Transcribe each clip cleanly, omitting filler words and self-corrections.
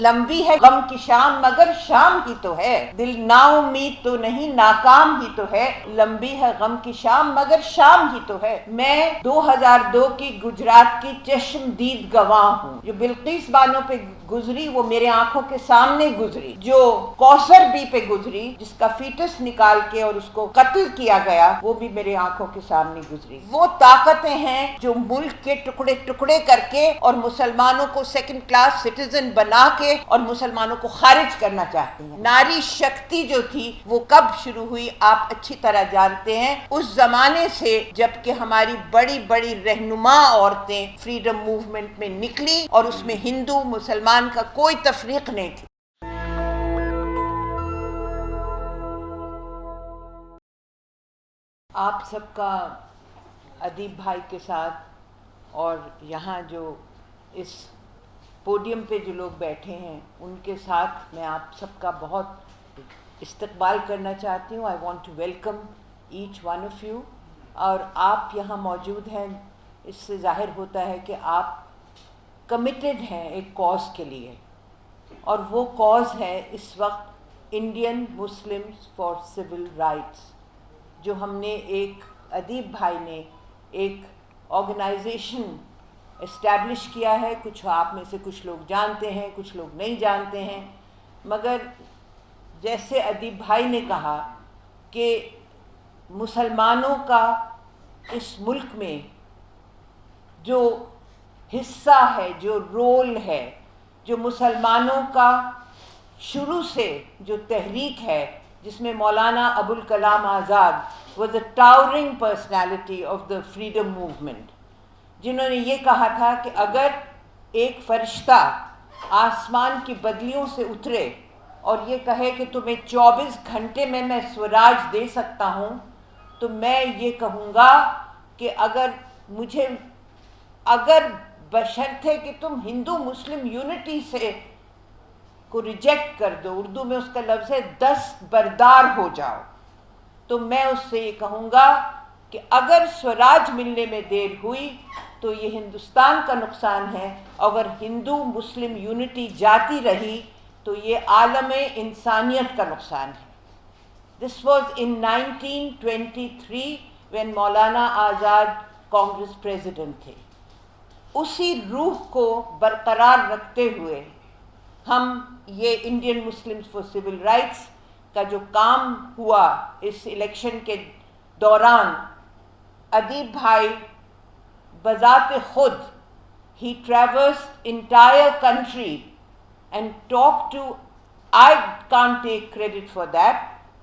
लंबी है गम की शाम मगर शाम ही तो है, दिल नाउम्मीद तो नहीं नाकाम ही तो है, लंबी है गम की शाम मगर शाम ही तो है। मैं 2002 की गुजरात की चश्मदीद गवाह हूँ। जो बिल्किस बानो पे गुजरी वो मेरे आंखों के सामने गुजरी, जो कौसर बी पे गुजरी जिसका फीटस निकाल के और उसको कत्ल किया गया वो भी मेरे आंखों के सामने गुजरी। वो ताकतें हैं जो मुल्क के टुकड़े टुकड़े करके और मुसलमानों को सेकंड क्लास सिटीजन बना के और मुसलमानों को खारिज करना चाहती हैं। नारी शक्ति जो थी वो कब शुरू हुई आप अच्छी तरह जानते हैं, उस जमाने से जबकि हमारी बड़ी बड़ी रहनुमा औरतें फ्रीडम मूवमेंट में निकली और उसमें हिंदू मुसलमान का कोई तफरीक नहीं थी। आप सबका अदीब भाई के साथ और यहाँ जो इस पोडियम पे जो लोग बैठे हैं उनके साथ मैं आप सबका बहुत इस्तकबाल करना चाहती हूँ। I want to welcome each one of you. और आप यहाँ मौजूद हैं, इससे ज़ाहिर होता है कि आप कमिटेड हैं एक कॉज के लिए, और वो कॉज है इस वक्त Indian Muslims for civil rights, जो हमने एक अदीब भाई ने एक ऑर्गेनाइजेशन इस्टेब्लिश किया है। कुछ आप में से कुछ लोग जानते हैं, कुछ लोग नहीं जानते हैं, मगर जैसे अदीब भाई ने कहा कि मुसलमानों का इस मुल्क में जो हिस्सा है, जो रोल है, जो मुसलमानों का शुरू से जो तहरीक है जिसमें Maulana Abul Kalam Azad was a towering personality of the freedom movement, जिन्होंने ये कहा था कि अगर एक फरिश्ता आसमान की बदलियों से उतरे और ये कहे कि तुम्हें 24 घंटे में मैं स्वराज दे सकता हूँ, तो मैं ये कहूँगा कि अगर बशर्ते कि तुम हिंदू मुस्लिम यूनिटी से को रिजेक्ट कर दो, उर्दू में उसका लफ्ज़ है दस्तबरदार हो जाओ, तो मैं उससे ये कहूँगा कि अगर स्वराज मिलने में देर हुई तो ये हिंदुस्तान का नुकसान है, अगर हिंदू मुस्लिम यूनिटी जाती रही तो ये आलम इंसानियत का नुकसान है। This was in 1923 when Maulana Azad Congress president थे। उसी रूह को बरकरार रखते हुए हम ये Indian Muslims for civil rights का जो काम हुआ इस इलेक्शन के दौरान, अदीब भाई बज़ात खुद he traversed entire country and talked to, I can't take credit for that,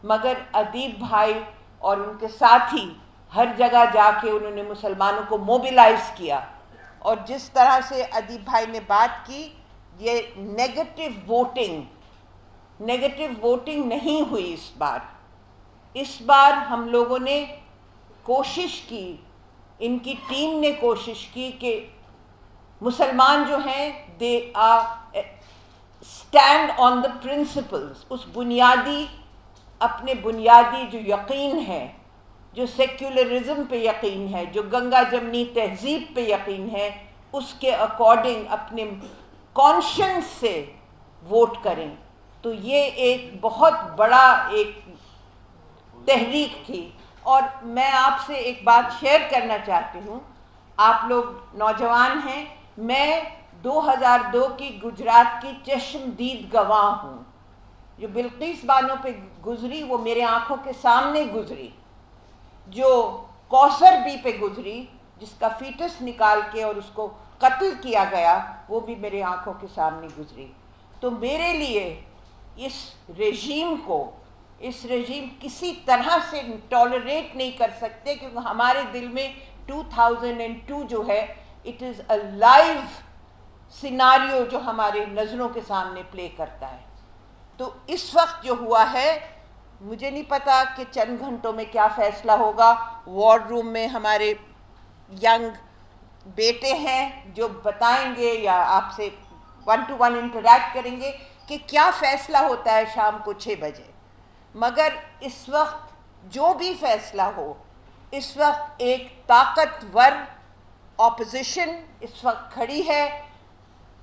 मगर अदीब भाई और उनके साथी हर जगह जाके उन्होंने मुसलमानों को मोबिलाइज किया। और जिस तरह से अदीब भाई ने बात की, ये नेगेटिव वोटिंग नहीं हुई इस बार हम लोगों ने कोशिश की, इनकी टीम ने कोशिश की कि मुसलमान जो हैं they are stand on the principles, उस अपने बुनियादी जो यकीन है, जो सेक्युलरिज्म पे यकीन है, जो गंगा जमनी तहजीब पे यकीन है, उसके अकॉर्डिंग अपने कॉन्शियंस से वोट करें। तो ये एक बहुत बड़ा एक तहरीक थी। और मैं आपसे एक बात शेयर करना चाहती हूँ, आप लोग नौजवान हैं, मैं 2002 की गुजरात की चश्मदीद गवाह हूँ। जो बिल्किस बानो पे गुजरी वो मेरे आंखों के सामने गुजरी, जो कौसर बी पे गुजरी जिसका फीटस निकाल के और उसको कत्ल किया गया वो भी मेरे आंखों के सामने गुजरी। तो मेरे लिए इस रेजीम किसी तरह से टॉलरेट नहीं कर सकते, क्योंकि हमारे दिल में 2002 जो है it is a live scenario जो हमारे नज़रों के सामने प्ले करता है। तो इस वक्त जो हुआ है, मुझे नहीं पता कि चंद घंटों में क्या फ़ैसला होगा। वॉर रूम में हमारे यंग बेटे हैं जो बताएंगे या आपसे 1-to-1 इंटरैक्ट करेंगे कि क्या फ़ैसला होता है शाम को 6 बजे। मगर इस वक्त जो भी फ़ैसला हो, इस वक्त एक ताकतवर ऑपोजिशन इस वक्त खड़ी है,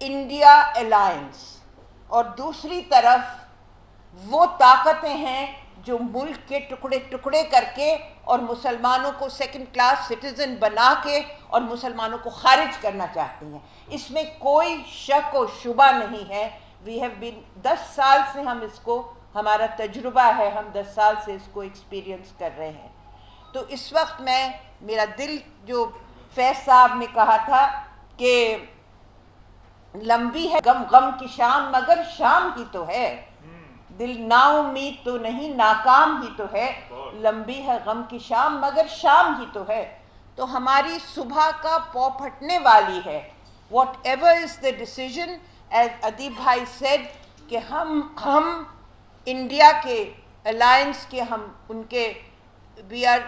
इंडिया अलायंस। اور دوسری طرف وہ طاقتیں ہیں جو ملک کے ٹکڑے ٹکڑے کر کے اور مسلمانوں کو سیکنڈ کلاس سٹیزن بنا کے اور مسلمانوں کو خارج کرنا چاہتی ہیں. اس میں کوئی شک و شبہ نہیں ہے. وی ہیو بین 10 سال سے ہم اس کو, ہمارا تجربہ ہے, ہم 10 سال سے اس کو ایکسپیرینس کر رہے ہیں. تو اس وقت میرا دل, جو فیض صاحب نے کہا تھا کہ لمبی ہے غم کی شام مگر شام ہی تو ہے, دل نا امید تو نہیں ناکام ہی تو ہے, لمبی ہے غم کی شام مگر شام ہی تو ہے. تو ہماری صبح کا پو پھٹنے والی ہے. What ever is the decision, as ادیب بھائی سیڈ, کہ ہم انڈیا کے الائنس کے, ہم ان کے, we are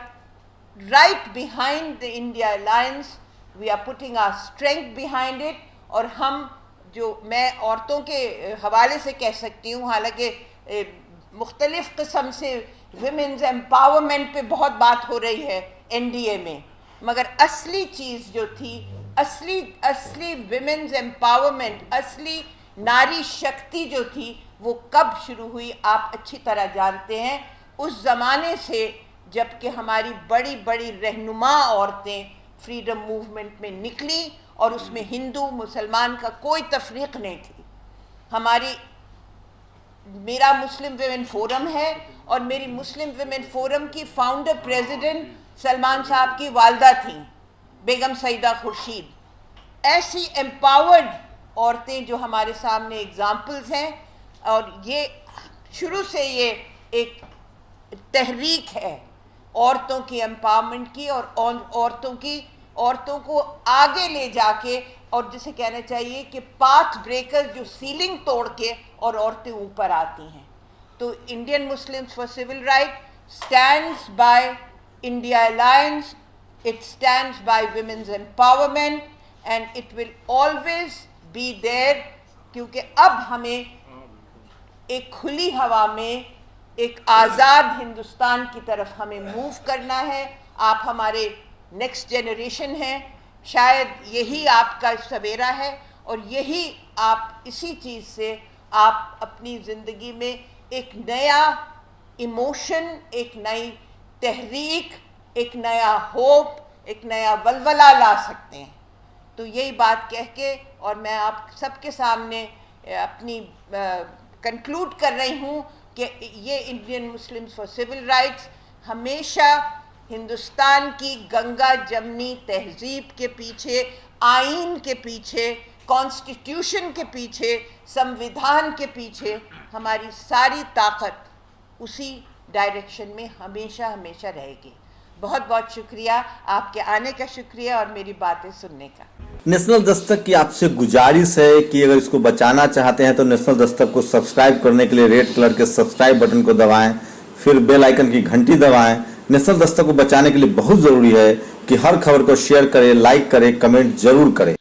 right behind the India alliance, we are putting our strength behind it. اور ہم جو, میں عورتوں کے حوالے سے کہہ سکتی ہوں, حالانکہ مختلف قسم سے ویمنز امپاورمنٹ پہ بہت بات ہو رہی ہے این ڈی اے میں, مگر اصلی چیز جو تھی, اصلی ویمنز امپاورمنٹ, اصلی ناری شکتی جو تھی, وہ کب شروع ہوئی آپ اچھی طرح جانتے ہیں. اس زمانے سے جب کہ ہماری بڑی بڑی رہنما عورتیں فریڈم موومنٹ میں نکلی, اور اس میں ہندو مسلمان کا کوئی تفریق نہیں تھی. میرا مسلم ویمن فورم ہے, اور میری مسلم ویمن فورم کی فاؤنڈر پریزیڈنٹ سلمان صاحب کی والدہ تھیں, بیگم سیدہ خورشید. ایسی امپاورڈ عورتیں جو ہمارے سامنے ایگزامپلز ہیں, اور یہ شروع سے یہ ایک تحریک ہے عورتوں کی امپاورمنٹ کی, اور عورتوں کو آگے لے جا کے, اور جسے کہنا چاہیے کہ پاتھ بریکر, جو سیلنگ توڑ کے اور عورتیں اوپر آتی ہیں. تو Indian Muslims for civil right stands by India alliance, it stands by women's empowerment, and it will always be there. کیونکہ اب ہمیں ایک کھلی ہوا میں ایک آزاد ہندوستان کی طرف ہمیں موو کرنا ہے. آپ ہمارے نیکسٹ جنریشن ہیں, شاید یہی آپ کا سویرا ہے, اور یہی آپ, اسی چیز سے آپ اپنی زندگی میں ایک نیا ایموشن, ایک نئی تحریک, ایک نیا ہوپ, ایک نیا ولولہ لا سکتے ہیں. تو یہی بات کہہ کے, اور میں آپ سب کے سامنے اپنی کنکلوڈ کر رہی ہوں کہ یہ Indian Muslims for civil rights ہمیشہ ہندوستان کی گنگا جمنی تہذیب کے پیچھے, آئین کے پیچھے, کانسٹیٹیوشن کے پیچھے, سمویدھان کے پیچھے ہماری ساری طاقت اسی ڈائریکشن میں ہمیشہ ہمیشہ رہے گی. بہت بہت شکریہ, آپ کے آنے کا شکریہ اور میری باتیں سننے کا. نیشنل دستک کی آپ سے گزارش ہے کہ اگر اس کو بچانا چاہتے ہیں تو نیشنل دستک کو سبسکرائب کرنے کے لیے ریڈ کلر کے سبسکرائب بٹن کو دبائیں, پھر بیل آئیکن کی گھنٹی دبائیں. نیشنل دستک کو بچانے کے لیے بہت ضروری ہے کہ ہر خبر کو شیئر کریں, لائک کریں, کمنٹ ضرور کریں.